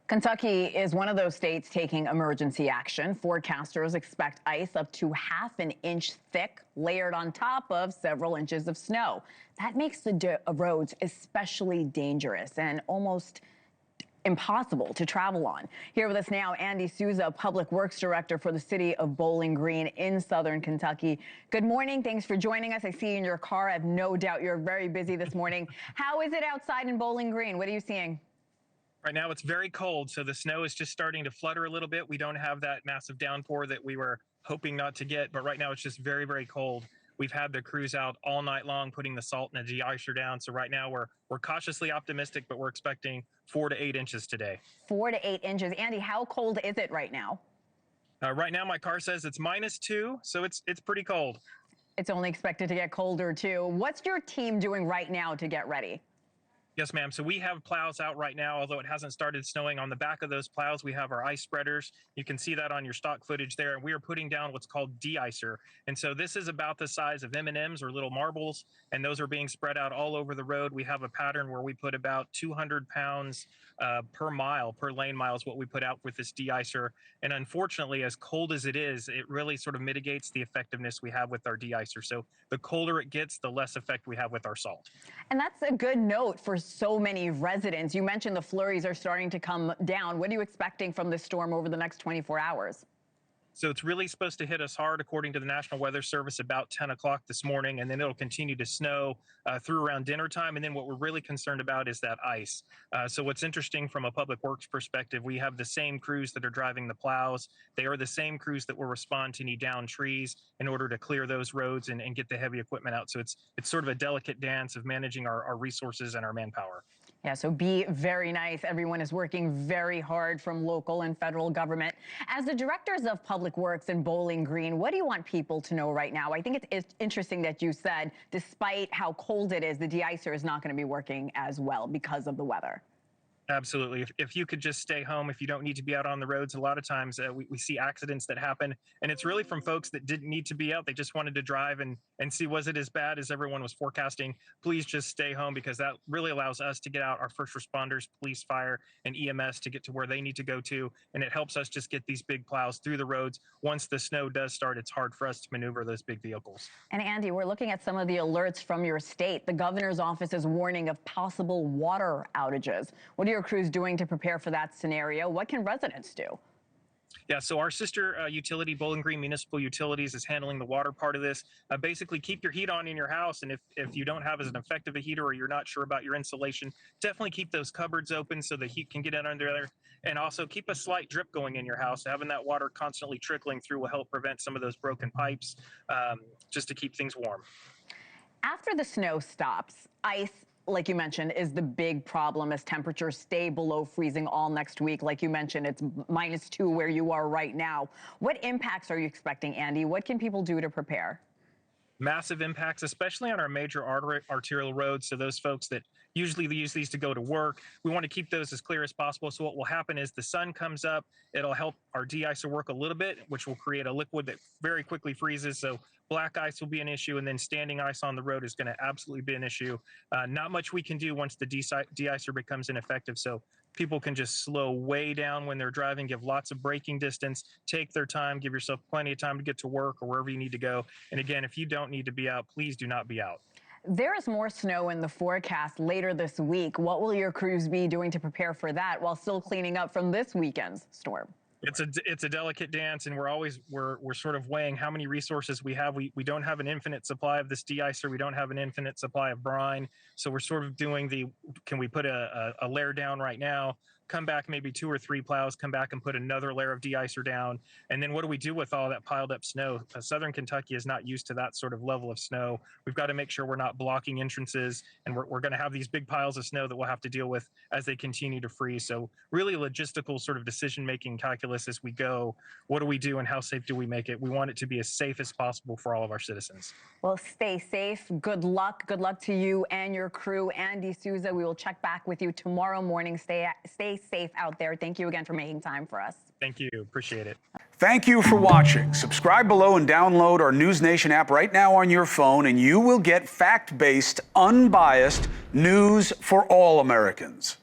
Kentucky is one of those states taking emergency action. Forecasters expect ice up to half an inch thick, layered on top of several inches of snow. That makes the roads especially dangerous and almost impossible to travel on. Here with us now, Andy Souza, Public Works Director for the city of Bowling Green in southern Kentucky. Good morning. Thanks for joining us. I see you in your car. I have no doubt you're very busy this morning. How is it outside in Bowling Green? What are you seeing? Right now it's very cold, so the snow is just starting to flutter a little bit. We don't have that massive downpour that we were hoping not to get, but right now it's just very, very cold. We've had the crews out all night long putting the salt and the de-icer down. So right now we're cautiously optimistic, but we're expecting 4 to 8 inches today. 4 to 8 inches. Andy, how cold is it right now? Right now my car says it's -2, so it's pretty cold. It's only expected to get colder too. What's your team doing right now to get ready? Yes, ma'am. So we have plows out right now, although it hasn't started snowing. On the back of those plows, we have our ice spreaders. You can see that on your stock footage there. And we are putting down what's called de-icer. And so this is about the size of M&Ms or little marbles, and those are being spread out all over the road. We have a pattern where we put about 200 pounds per mile, per lane mile is what we put out with this de-icer. And unfortunately, as cold as it is, it really sort of mitigates the effectiveness we have with our de-icer. So the colder it gets, the less effect we have with our salt. And that's a good note for so many residents. You mentioned the flurries are starting to come down. What are you expecting from this storm over the next 24 hours? So it's really supposed to hit us hard, according to the National Weather Service, about 10 o'clock this morning, and then it'll continue to snow through around dinner time. And then what we're really concerned about is that ice. So what's interesting from a public works perspective, we have the same crews that are driving the plows. They are the same crews that will respond to any downed trees in order to clear those roads and get the heavy equipment out. So it's sort of a delicate dance of managing our resources and our manpower. Yeah, so be very nice. Everyone is working very hard from local and federal government. As the directors of Public Works in Bowling Green, what do you want people to know right now? I think it's interesting that you said, despite how cold it is, the de-icer is not going to be working as well because of the weather. Absolutely. If you could just stay home, if you don't need to be out on the roads, a lot of times we see accidents that happen, and it's really from folks that didn't need to be out. They just wanted to drive and see, was it as bad as everyone was forecasting? Please just stay home, because that really allows us to get out, our first responders, police, fire, and EMS, to get to where they need to go to, and it helps us just get these big plows through the roads. Once the snow does start, it's hard for us to maneuver those big vehicles. And Andy, we're looking at some of the alerts from your state. The governor's office is warning of possible water outages. What are your crews doing to prepare for that scenario? What can residents do? Yeah, so our sister utility, Bowling Green Municipal Utilities, is handling the water part of this. Basically, keep your heat on in your house, and if you don't have as effective a heater or you're not sure about your insulation, definitely keep those cupboards open so the heat can get in under there. And also keep a slight drip going in your house. Having that water constantly trickling through will help prevent some of those broken pipes, just to keep things warm. After the snow stops, ice, like you mentioned, is the big problem as temperatures stay below freezing all next week. Like you mentioned, it's -2 where you are right now. What impacts are you expecting, Andy? What can people do to prepare? Massive impacts, especially on our major arterial roads. So those folks that usually use these to go to work, we want to keep those as clear as possible. So what will happen is the sun comes up, it'll help our de-icer work a little bit, which will create a liquid that very quickly freezes. So black ice will be an issue, and then standing ice on the road is going to absolutely be an issue. Not much we can do once the de-icer becomes ineffective. So people can just slow way down when they're driving, give lots of braking distance, take their time, give yourself plenty of time to get to work or wherever you need to go. And again, if you don't need to be out, please do not be out. There is more snow in the forecast later this week. What will your crews be doing to prepare for that while still cleaning up from this weekend's storm? It's a delicate dance, and we're sort of weighing how many resources we have. We don't have an infinite supply of this de-icer. We don't have an infinite supply of brine. So we're sort of doing can we put a layer down right now, come back maybe 2 or 3 plows, come back and put another layer of de-icer down, and then what do we do with all that piled up snow? Southern Kentucky is not used to that sort of level of snow. We've got to make sure we're not blocking entrances, and we're going to have these big piles of snow that we'll have to deal with as they continue to freeze. So really logistical sort of decision-making calculus as we go. What do we do and how safe do we make it? We want it to be as safe as possible for all of our citizens. Well, stay safe. Good luck. Good luck to you and your crew. Andy Souza, we will check back with you tomorrow morning. Stay safe out there. Thank you again for making time for us. Thank you. Appreciate it. Thank you for watching. Subscribe below and download our NewsNation app right now on your phone, and you will get fact-based, unbiased news for all Americans.